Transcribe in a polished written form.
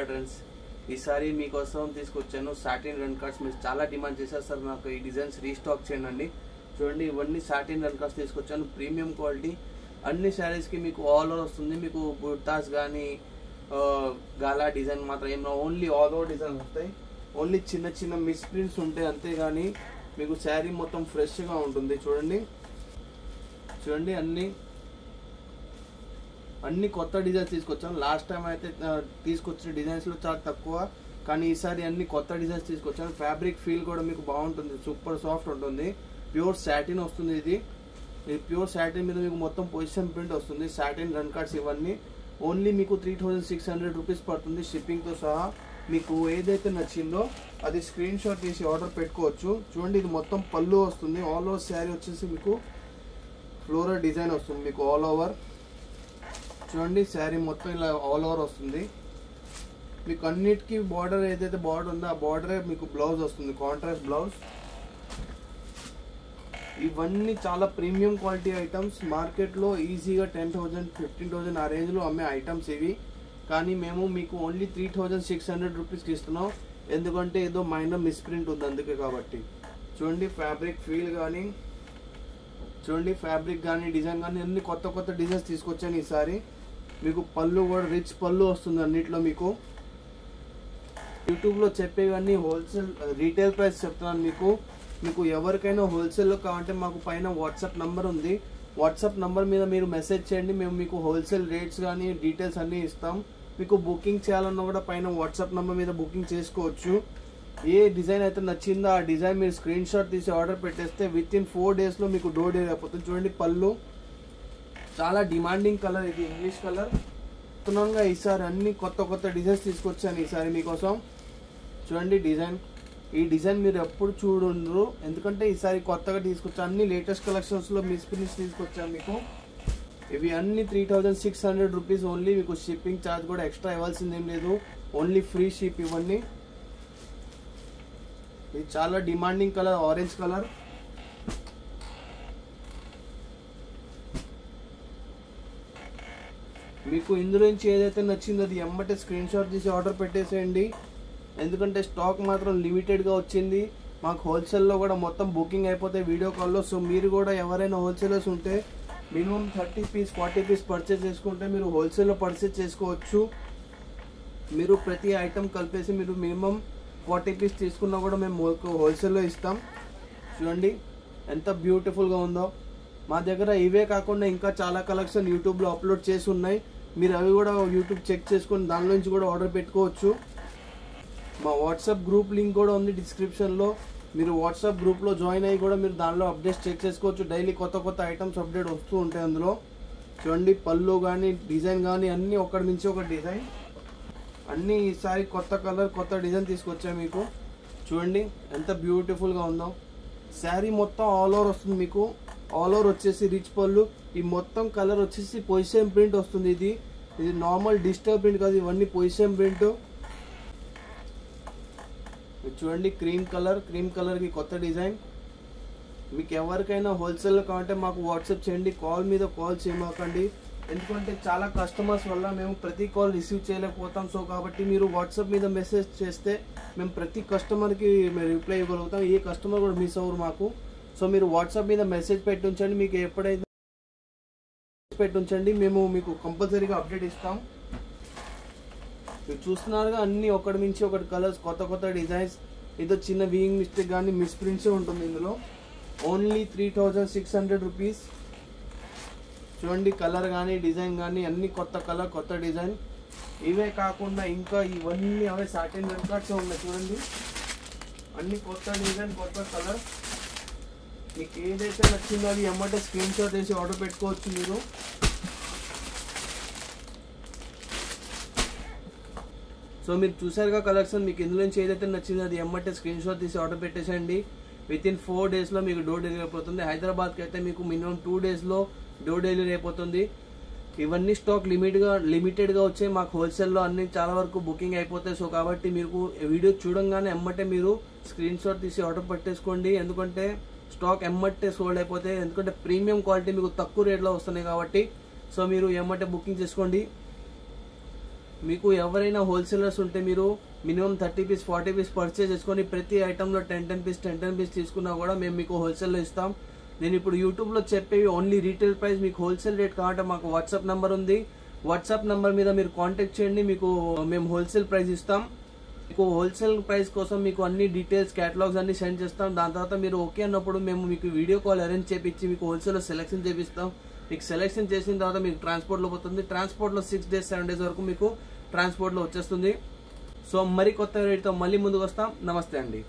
Trends ఈసారి మీకోసం తీసుకొచ్చాను సాటిన్ రన్ కార్డ్స్. మీరు చాలా డిమాండ్ చేశారు సార్ నాకు ఈ డిజైన్స్ రీస్టాక్ చేయండి. చూడండి ఇవన్నీ సాటిన్ రన్ కార్డ్స్ తీసుకొచ్చాను, ప్రీమియం క్వాలిటీ. అన్ని శారీస్కి మీకు ఆల్ ఓవర్ వస్తుంది. మీకు బుట్టాస్ కానీ గాలా డిజైన్ మాత్రం ఏం ఓన్లీ ఆల్ ఓవర్ డిజైన్ వస్తాయి. ఓన్లీ చిన్న చిన్న మిస్ ప్రింట్స్ ఉంటాయి అంతేగాని మీకు శారీ మొత్తం ఫ్రెష్గా ఉంటుంది. చూడండి చూడండి అన్ని కొత్త డిజైన్స్ తీసుకొచ్చాను. లాస్ట్ టైం అయితే తీసుకొచ్చిన డిజైన్స్లో చాలా తక్కువ, కానీ ఈసారి అన్ని కొత్త డిజైన్స్ తీసుకొచ్చాను. ఫ్యాబ్రిక్ ఫీల్ కూడా మీకు బాగుంటుంది, సూపర్ సాఫ్ట్ ఉంటుంది. ప్యూర్ సాటిన్ వస్తుంది. ఇది ప్యూర్ సాటిన్ మీద మీకు మొత్తం పొజిషన్ ప్రింట్ వస్తుంది. సాటిన్ రన్ కార్డ్స్ ఇవన్నీ ఓన్లీ మీకు 3600 రూపీస్ పడుతుంది షిప్పింగ్తో సహా. మీకు ఏదైతే నచ్చిందో అది స్క్రీన్ షాట్ తీసి ఆర్డర్ పెట్టుకోవచ్చు. చూడండి ఇది మొత్తం పళ్ళు వస్తుంది. ఆల్ ఓవర్ శారీ వచ్చేసి మీకు ఫ్లోరల్ డిజైన్ వస్తుంది. మీకు ఆల్ ఓవర్ చూడండి శారీ మొత్తం ఇలా ఆల్ ఓవర్ వస్తుంది. మీకు అన్నిటికీ బార్డర్ ఏదైతే బార్డర్ ఉందో ఆ బార్డరే మీకు బ్లౌజ్ వస్తుంది, కాంట్రాస్ట్ బ్లౌజ్. ఇవన్నీ చాలా ప్రీమియం క్వాలిటీ ఐటమ్స్. మార్కెట్లో ఈజీగా 10,000 15,000 ఆ రేంజ్లో అమ్మే ఐటమ్స్ ఇవి. కానీ మేము మీకు ఓన్లీ 3600 రూపీస్కి ఇస్తున్నాం, ఎందుకంటే ఏదో మైనర్ మిస్ప్రింట్ ఉంది అందుకే కాబట్టి. చూడండి ఫ్యాబ్రిక్ ఫీల్ కానీ, చూడండి ఫ్యాబ్రిక్ కానీ డిజైన్ కానీ అన్ని కొత్త కొత్త డిజైన్స్ తీసుకొచ్చాను ఈసారి. మీకు పళ్ళు కూడా రిచ్ పళ్ళు వస్తుంది అన్నిట్లో. మీకు యూట్యూబ్లో చెప్పేవన్నీ హోల్సేల్ రీటైల్ ప్రైస్ చెప్తున్నాను మీకు ఎవరికైనా హోల్సేల్లో కావాలంటే మాకు పైన వాట్సాప్ నెంబర్ ఉంది. వాట్సాప్ నెంబర్ మీద మీరు మెసేజ్ చేయండి, మేము మీకు హోల్సేల్ రేట్స్ కానీ డీటెయిల్స్ అన్నీ ఇస్తాం. మీకు బుకింగ్ చేయాలన్నా కూడా పైన వాట్సాప్ నెంబర్ మీద బుకింగ్ చేసుకోవచ్చు. ఏ డిజైన్ అయితే నచ్చిందో ఆ డిజైన్ మీరు స్క్రీన్ షాట్ తీసి ఆర్డర్ పెట్టేస్తే విత్-ఇన్ 4 డేస్లో మీకు డోర్ డెలివరీ అయిపోతుంది. చూడండి పళ్ళు చాలా డిమాండింగ్ కలర్, ఇది ఇంగ్లీష్ కలర్. మొత్తంగా ఈసారి అన్ని కొత్త కొత్త డిజైన్స్ తీసుకొచ్చాను ఈసారి మీకోసం. చూడండి డిజైన్, ఈ డిజైన్ మీరు ఎప్పుడు చూడండి, ఎందుకంటే ఈసారి కొత్తగా తీసుకొచ్చాను. అన్ని లేటెస్ట్ కలెక్షన్స్లో మిస్ ఫినిష్ తీసుకొచ్చాను మీకు. ఇవి అన్ని 3600 రూపీస్ ఓన్లీ. మీకు షిప్పింగ్ ఛార్జ్ కూడా ఎక్స్ట్రా ఇవ్వాల్సింది ఏం లేదు, ఓన్లీ ఫ్రీ షిప్ ఇవన్నీ. ఇది చాలా డిమాండింగ్ కలర్, ఆరెంజ్ కలర్. మీకు ఇందులో నుంచి ఏదైతే నచ్చిందో అది ఎమ్మటే స్క్రీన్ షాట్ తీసి ఆర్డర్ పెట్టేసేయండి, ఎందుకంటే స్టాక్ మాత్రం లిమిటెడ్గా వచ్చింది. మాకు హోల్సేల్లో కూడా మొత్తం బుకింగ్ అయిపోతాయి వీడియో కాల్లో. సో మీరు కూడా ఎవరైనా హోల్సేలర్స్ ఉంటే మినిమం 30 పీస్ 40 పీస్ పర్చేస్ చేసుకుంటే మీరు హోల్సేల్లో పర్చేస్ చేసుకోవచ్చు. మీరు ప్రతి ఐటమ్ కలిపేసి మీరు మినిమం 40 పీస్ తీసుకున్నా కూడా మేము హోల్సేల్లో ఇస్తాం. చూడండి ఎంత బ్యూటిఫుల్గా ఉందో. మా దగ్గర ఇవే కాకుండా ఇంకా చాలా కలెక్షన్ యూట్యూబ్లో అప్లోడ్ చేసి ఉన్నాయి. మీరు అవి కూడా యూట్యూబ్ చెక్ చేసుకొని దానిలో నుంచి కూడా ఆర్డర్ పెట్టుకోవచ్చు. మా వాట్సాప్ గ్రూప్ లింక్ కూడా ఉంది డిస్క్రిప్షన్లో. మీరు వాట్సాప్ గ్రూప్లో జాయిన్ అయ్యి కూడా మీరు దానిలో అప్డేట్స్ చెక్ చేసుకోవచ్చు. డైలీ కొత్త కొత్త ఐటమ్స్ అప్డేట్ వస్తూ ఉంటాయి అందులో. చూడండి పళ్ళు కానీ డిజైన్ కానీ అన్నీ ఒకటి నుంచి ఒక డిజైన్. అన్నీ ఈసారి కొత్త కలర్ కొత్త డిజైన్ తీసుకొచ్చాయి మీకు. చూడండి ఎంత బ్యూటిఫుల్గా ఉందో. శారీ మొత్తం ఆల్ ఓవర్ వస్తుంది మీకు. ఆల్ ఓవర్ వచ్చేసి రిచ్ పళ్ళు. ఈ మొత్తం కలర్ వచ్చేసి పొజిషన్ ప్రింట్ వస్తుంది. ఇది నార్మల్ డిజిటల్ ప్రింట్ కాదు, ఇవన్నీ పొజిషన్ ప్రింట్. చూడండి క్రీమ్ కలర్కి కొత్త డిజైన్. మీకు ఎవరికైనా హోల్సేల్లో కావాలంటే మాకు వాట్సాప్ చేయండి, కాల్ మీద కాల్ చేయమాకండి, ఎందుకంటే చాలా కస్టమర్స్ వల్ల మేము ప్రతి కాల్ రిసీవ్ చేయలేకపోతాం. సో కాబట్టి మీరు వాట్సాప్ మీద మెసేజ్ చేస్తే మేము ప్రతి కస్టమర్కి మేము రిప్లై ఇవ్వగలుగుతాం. ఏ కస్టమర్ కూడా మిస్ అవ్వరు మాకు. సో మీరు వాట్సాప్ మీద మెసేజ్ పెట్టి ఉంచండి, మీకు ఎప్పుడైతే పెట్టి ఉంచండి, మేము మీకు కంపల్సరీగా అప్డేట్ ఇస్తాం. మీరు చూస్తున్నారుగా అన్ని ఒకటి నుంచి ఒకటి కలర్స్, కొత్త కొత్త డిజైన్స్. ఏదో చిన్న వీయింగ్ మిస్టేక్ కానీ మిస్ ప్రింట్స్ ఉంటుంది ఇందులో. Only 3600 rupees. చూడండి కలర్ కానీ డిజైన్ కానీ అన్ని కొత్త కలర్ కొత్త డిజైన్. ఇవే కాకుండా ఇంకా ఇవన్నీ అవే సాటిన్ రన్ కార్డ్స్ ఉన్నాయి. చూడండి అన్ని కొత్త డిజైన్ కొత్త కలర్. మీకు ఏదైతే నచ్చిందో అది ఎమ్మటే స్క్రీన్ షాట్ వేసి ఆర్డర్ పెట్టుకోవచ్చు మీరు. సో మీరు చూసారుగా కలెక్షన్. మీకు ఇందులో నుంచి ఏదైతే నచ్చిందో అది ఎమ్మటే స్క్రీన్ షాట్ తీసి ఆర్డర్ పెట్టేసండి. విత్-ఇన్ 4 డేస్లో మీకు డోర్ డెలివరీ అయిపోతుంది. హైదరాబాద్కి అయితే మీకు మినిమం 2 డేస్లో డోర్ డెలివరీ అయిపోతుంది. ఇవన్నీ స్టాక్ లిమిటెడ్గా వచ్చాయి. మాకు హోల్సేల్లో అన్ని చాలా వరకు బుకింగ్ అయిపోతాయి. సో కాబట్టి మీకు వీడియో చూడంగానే ఎమ్మటే మీరు స్క్రీన్ షాట్ తీసి ఆర్డర్ పెట్టేసుకోండి, ఎందుకంటే స్టాక్ ఎమ్మటే సోల్డ్ అయిపోతాయి. ఎందుకంటే ప్రీమియం క్వాలిటీ మీకు తక్కువ రేట్లో వస్తున్నాయి కాబట్టి. సో మీరు ఎమ్మటే బుకింగ్ చేసుకోండి. మీకు ఎవరైనా హోల్సేలర్స్ ఉంటే మీరు మినిమం 30 పీస్ 40 పీస్ పర్చేజ్ చేసుకొని ప్రతి ఐటెంలో 10 పీస్ తీసుకున్నా కూడా మేము మీకు హోల్సేల్లో ఇస్తాం. నేను ఇప్పుడు యూట్యూబ్లో చెప్పేవి ఓన్లీ రీటైల్ ప్రైస్. మీకు హోల్సేల్ రేట్ కావాలంటే మాకు వాట్సాప్ నెంబర్ ఉంది. వాట్సాప్ నెంబర్ మీద మీరు కాంటాక్ట్ చేయండి, మీకు మేము హోల్సేల్ ప్రైస్ ఇస్తాం. మీకు హోల్సేల్ ప్రైస్ కోసం మీకు అన్ని డీటెయిల్స్ క్యాటలాగ్స్ అన్ని సెండ్ చేస్తాం. దాని తర్వాత మీరు ఓకే అన్నప్పుడు మేము మీకు వీడియో కాల్ అరేంజ్ చేపించి మీకు హోల్సేల్లో సెలెక్షన్ చేపిస్తాం. మీకు సెలెక్షన్ చేసిన తర్వాత మీకు ట్రాన్స్పోర్ట్లో పోతుంది. ట్రాన్స్పోర్ట్లో 6 days 7 days వరకు మీకు ట్రాన్స్పోర్ట్లో వచ్చేస్తుంది. సో మరి కొత్త రేట్తో మళ్ళీ ముందుకు వస్తాం. నమస్తే అండి.